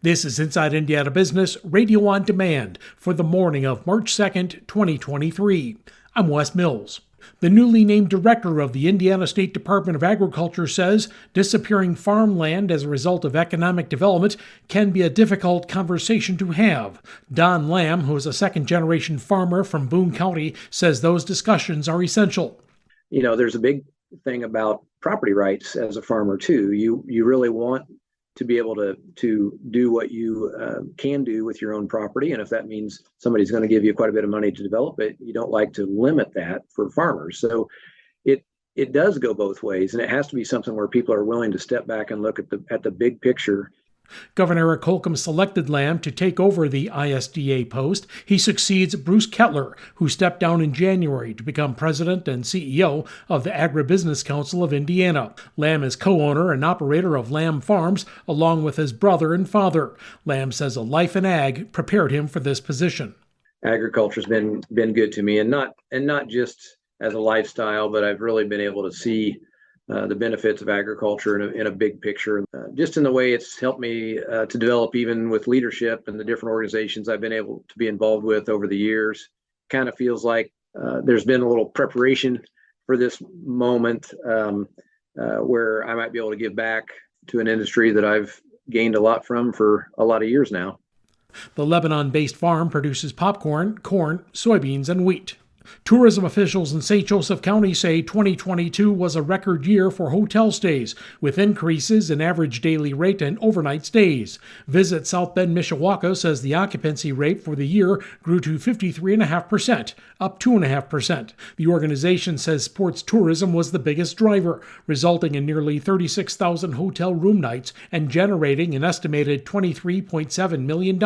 This is Inside Indiana Business, Radio on Demand, for the morning of March 2nd, 2023. I'm Wes Mills. The newly named director of the Indiana State Department of Agriculture says disappearing farmland as a result of economic development can be a difficult conversation to have. Don Lamb, who is a second-generation farmer from Boone County, says those discussions are essential. You know, there's a big thing about property rights as a farmer, too. You really want to be able to do what you can do with your own property. And if that means somebody's going to give you quite a bit of money to develop it, you don't like to limit that for farmers. So it does go both ways. And it has to be something where people are willing to step back and look at the big picture. Governor Eric Holcomb selected Lamb to take over the ISDA post. He succeeds Bruce Kettler, who stepped down in January to become president and CEO of the Agribusiness Council of Indiana. Lamb is co-owner and operator of Lamb Farms, along with his brother and father. Lamb says a life in ag prepared him for this position. Agriculture's been good to me, and not just as a lifestyle, but I've really been able to see the benefits of agriculture in a big picture, just in the way it's helped me to develop even with leadership and the different organizations I've been able to be involved with over the years. Kind of feels like there's been a little preparation for this moment where I might be able to give back to an industry that I've gained a lot from for a lot of years now. The Lebanon-based farm produces popcorn, corn, soybeans, and wheat. Tourism officials in St. Joseph County say 2022 was a record year for hotel stays, with increases in average daily rate and overnight stays. Visit South Bend, Mishawaka says the occupancy rate for the year grew to 53.5%, up 2.5%. The organization says sports tourism was the biggest driver, resulting in nearly 36,000 hotel room nights and generating an estimated $23.7 million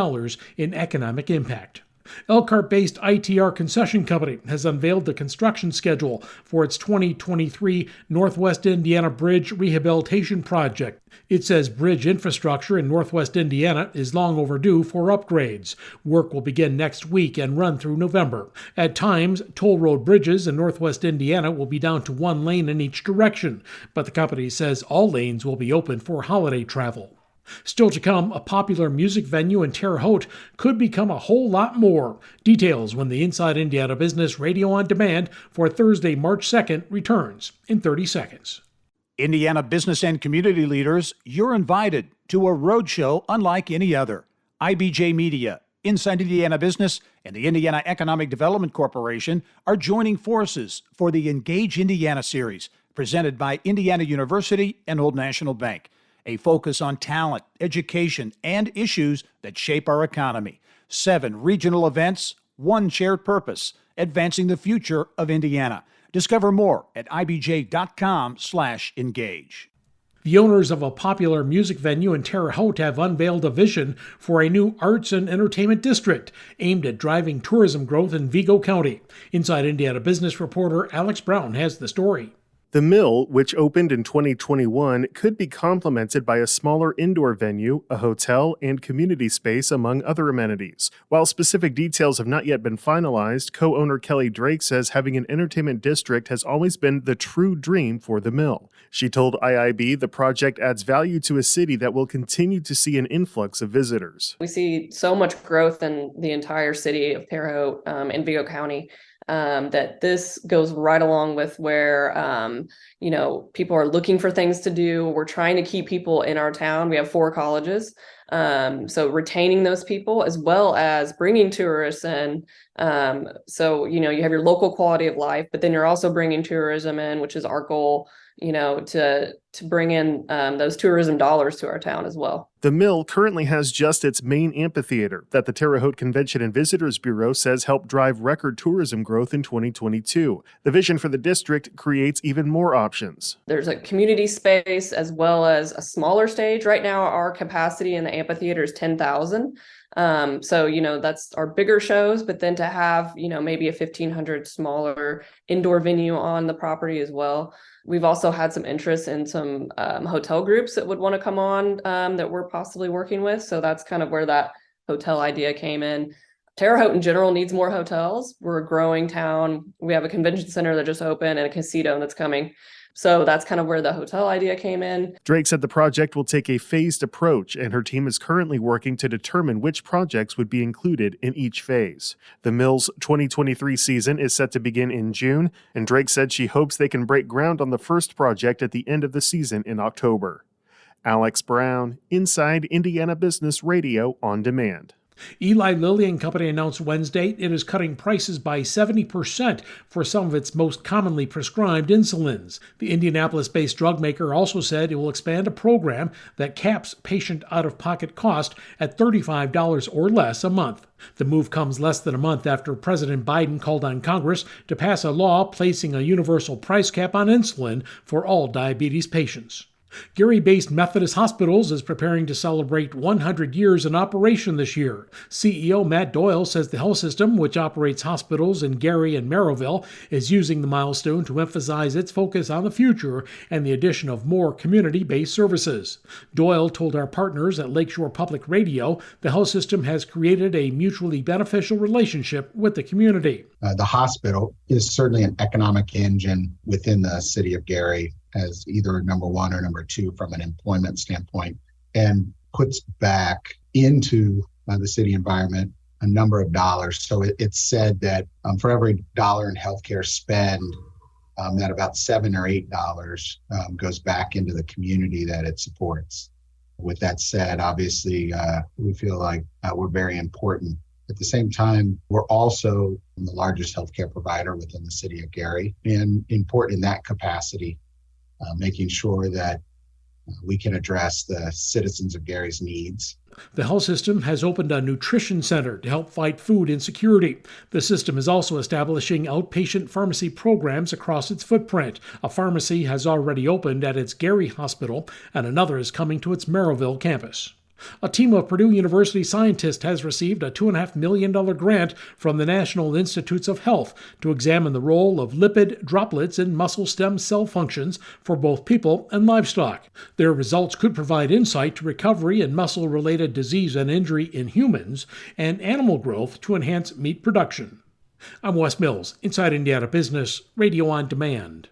in economic impact. Elkhart-based ITR Concession Company has unveiled the construction schedule for its 2023 Northwest Indiana Bridge Rehabilitation Project. It says bridge infrastructure in Northwest Indiana is long overdue for upgrades. Work will begin next week and run through November. At times, toll road bridges in Northwest Indiana will be down to one lane in each direction, but the company says all lanes will be open for holiday travel. Still to come, a popular music venue in Terre Haute could become a whole lot more. Details when the Inside Indiana Business Radio on Demand for Thursday, March 2nd returns in 30 seconds. Indiana business and community leaders, you're invited to a roadshow unlike any other. IBJ Media, Inside Indiana Business, and the Indiana Economic Development Corporation are joining forces for the Engage Indiana series, presented by Indiana University and Old National Bank. A focus on talent, education, and issues that shape our economy. 7 regional events, 1 shared purpose, advancing the future of Indiana. Discover more at ibj.com/engage. The owners of a popular music venue in Terre Haute have unveiled a vision for a new arts and entertainment district aimed at driving tourism growth in Vigo County. Inside Indiana Business reporter Alex Brown has the story. The Mill, which opened in 2021, could be complemented by a smaller indoor venue, a hotel, and community space, among other amenities. While specific details have not yet been finalized, co-owner Kelly Drake says having an entertainment district has always been the true dream for the Mill. She told IIB the project adds value to a city that will continue to see an influx of visitors. We see so much growth in the entire city of Terre Haute and Vigo County. That this goes right along with where, people are looking for things to do. We're trying to keep people in our town. We have 4 colleges. So retaining those people as well as bringing tourists in. So, you have your local quality of life, but then you're also bringing tourism in, which is our goal, to bring in those tourism dollars to our town as well. The Mill currently has just its main amphitheater that the Terre Haute Convention and Visitors Bureau says helped drive record tourism growth in 2022. The vision for the district creates even more options. There's a community space as well as a smaller stage. Right now, our capacity in the amphitheater is 10,000. So, that's our bigger shows, but then to have, maybe a 1,500 smaller indoor venue on the property as well. We've also had some interest in some hotel groups that would want to come on that we're possibly working with. So that's kind of where that hotel idea came in. Terre Haute in general needs more hotels. We're a growing town. We have a convention center that just opened and a casino that's coming. So that's kind of where the hotel idea came in. Drake said the project will take a phased approach, and her team is currently working to determine which projects would be included in each phase. The Mills 2023 season is set to begin in June, and Drake said she hopes they can break ground on the first project at the end of the season in October. Alex Brown, Inside Indiana Business Radio on Demand. Eli Lilly and Company announced Wednesday it is cutting prices by 70% for some of its most commonly prescribed insulins. The Indianapolis-based drug maker also said it will expand a program that caps patient out-of-pocket cost at $35 or less a month. The move comes less than a month after President Biden called on Congress to pass a law placing a universal price cap on insulin for all diabetes patients. Gary-based Methodist Hospitals is preparing to celebrate 100 years in operation this year. CEO Matt Doyle says the health system, which operates hospitals in Gary and Merrillville, is using the milestone to emphasize its focus on the future and the addition of more community-based services. Doyle told our partners at Lakeshore Public Radio the health system has created a mutually beneficial relationship with the community. The hospital is certainly an economic engine within the city of Gary, as either number one or number two from an employment standpoint, and puts back into the city environment a number of dollars. So it's said that for every dollar in healthcare spend, that about $7 or $8 goes back into the community that it supports. With that said, obviously, we feel like we're very important. At the same time, we're also the largest healthcare provider within the city of Gary, and important in that capacity, making sure that we can address the citizens of Gary's needs. The health system has opened a nutrition center to help fight food insecurity. The system is also establishing outpatient pharmacy programs across its footprint. A pharmacy has already opened at its Gary hospital, and another is coming to its Merrillville campus. A team of Purdue University scientists has received a $2.5 million grant from the National Institutes of Health to examine the role of lipid droplets in muscle stem cell functions for both people and livestock. Their results could provide insight to recovery in muscle-related disease and injury in humans and animal growth to enhance meat production. I'm Wes Mills, Inside Indiana Business, Radio on Demand.